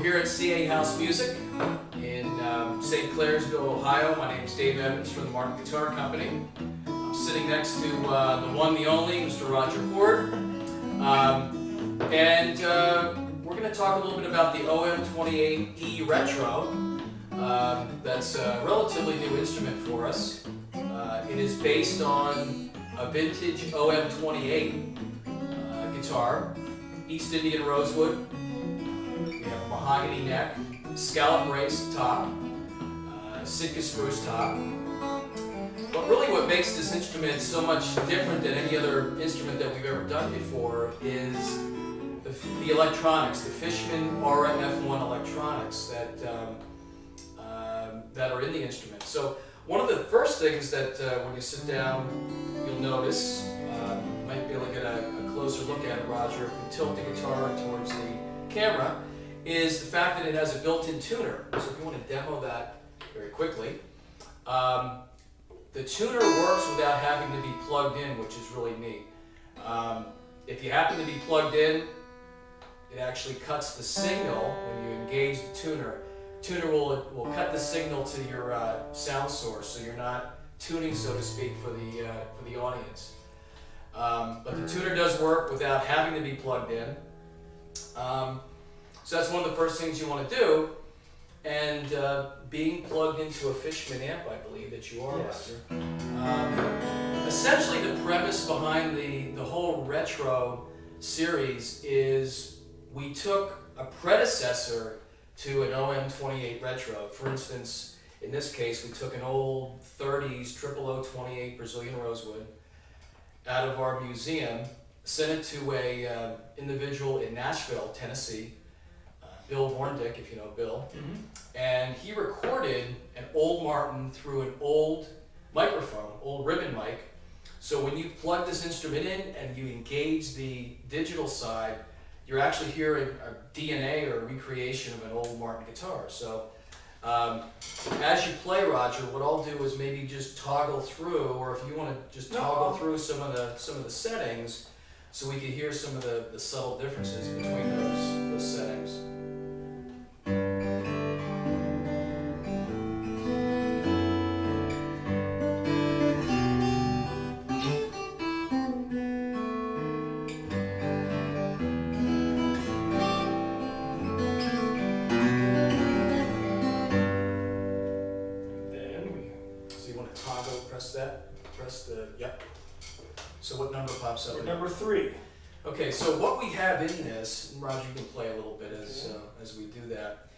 here at CA House Music in St. Clairsville, Ohio. My name is Dave Evans from the Martin Guitar Company. I'm sitting next to the one, the only, Mr. Roger Hoard. We're going to talk a little bit about the OM28E Retro. That's a relatively new instrument for us. It is based on a vintage OM28 guitar, East Indian rosewood. We have a mahogany neck, scallop race top, Sitka spruce top. But really what makes this instrument so much different than any other instrument that we've ever done before is the electronics, the Fishman Aura F1 electronics that are in the instrument. So one of the first things that when you sit down you'll notice, you might be able to get a closer look at it, Roger, if you tilt the guitar towards the camera, is the fact that it has a built-in tuner. So if you want to demo that very quickly, the tuner works without having to be plugged in, which is really neat. If you happen to be plugged in, it actually cuts the signal when you engage the tuner. Tuner will cut the signal to your sound source, so you're not tuning, so to speak, for the audience. But the tuner does work without having to be plugged in. So that's one of the first things you want to do. And being plugged into a Fishman amp, I believe that you are, yes. Roger. Essentially, the premise behind the whole retro series is we took a predecessor to an OM28 Retro. For instance, in this case, we took an old 30s 0028 Brazilian rosewood out of our museum, sent it to a individual in Nashville, Tennessee, Bill Vorndick, if you know Bill, and he recorded an old Martin through an old microphone, old ribbon mic. So when you plug this instrument in and you engage the digital side, you're actually hearing a DNA or a recreation of an old Martin guitar. So as you play, Roger, what I'll do is maybe just toggle through, or if you want to just toggle through some of the settings, so we can hear some of the subtle differences between those settings. Press the, yep. So what number pops up? Number 3. Okay, so what we have in this, and Roger, you can play a little bit as we do that.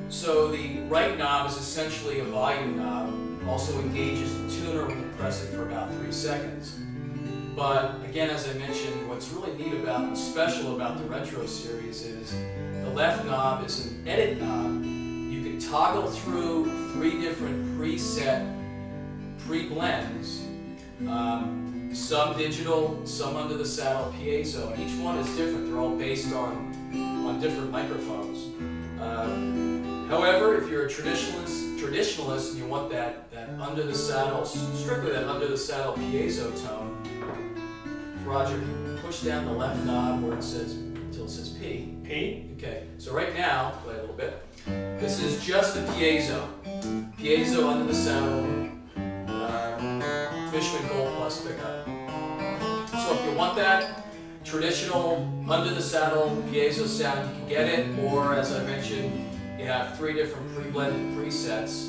So the right knob is essentially a volume knob, also engages the tuner when you press it for about 3 seconds. But again, as I mentioned, what's really neat about and special about the Retro series is the left knob is an edit knob. You can toggle through 3 different preset pre-blends, some digital, some under the saddle piezo, and each one is different. They're all based on different microphones. However, if you're a traditionalist and you want that under the saddle, strictly that under the saddle piezo tone, Roger, you push down the left knob where it says until it says P. P. Okay. So right now, play a little bit. This is just the piezo. Piezo under the saddle. Fishman Gold Plus pickup. So if you want that traditional under the saddle piezo sound, you can get it, or as I mentioned, you have 3 different pre-blended presets.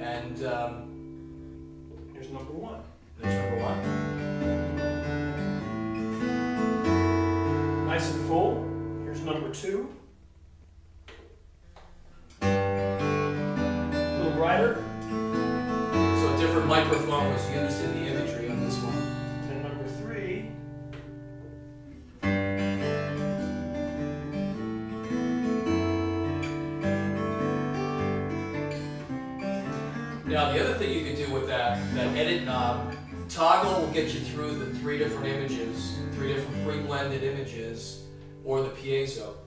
And here's number 1. There's number 1. Nice and full. Here's number 2. A little brighter. So a different microphone was used in the imagery on this one. And number 3. Now the other thing you can do with that edit knob, toggle will get you through the 3 different images, 3 different pre-blended images, or the piezo.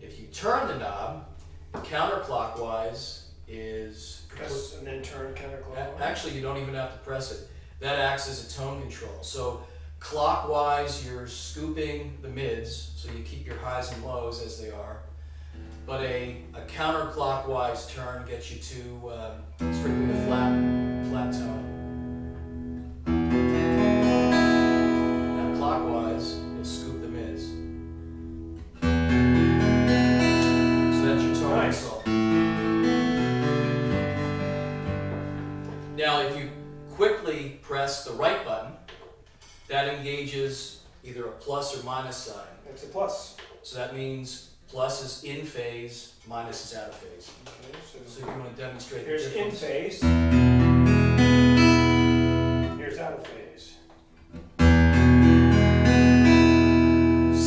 If you turn the knob, counterclockwise is... Press and then turn counterclockwise. Actually, you don't even have to press it. That acts as a tone control. So clockwise, you're scooping the mids, so you keep your highs and lows as they are. But a counterclockwise turn gets you to strictly a flat tone. Now clockwise, you'll scoop the mids. So that's your tone result. Now if you quickly press the right button, that engages either a plus or minus sign. That's a plus. So that means plus is in phase, minus is out of phase. Okay, So if you want to demonstrate the here's in difference. phase. Here's out of phase.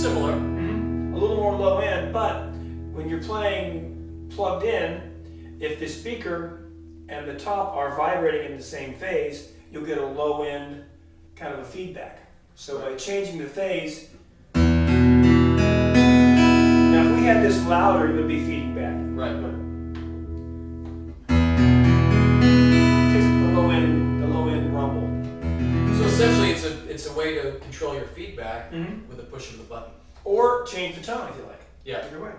Similar. A little more low end, but when you're playing plugged in, if the speaker and the top are vibrating in the same phase, you'll get a low end kind of a feedback. So by changing the phase, now if we had this louder, it would be feeding back. Right. Just the low end rumble. So essentially it's a way to control your feedback with a push of the button. Or change the tone if you like. Yeah. Either way.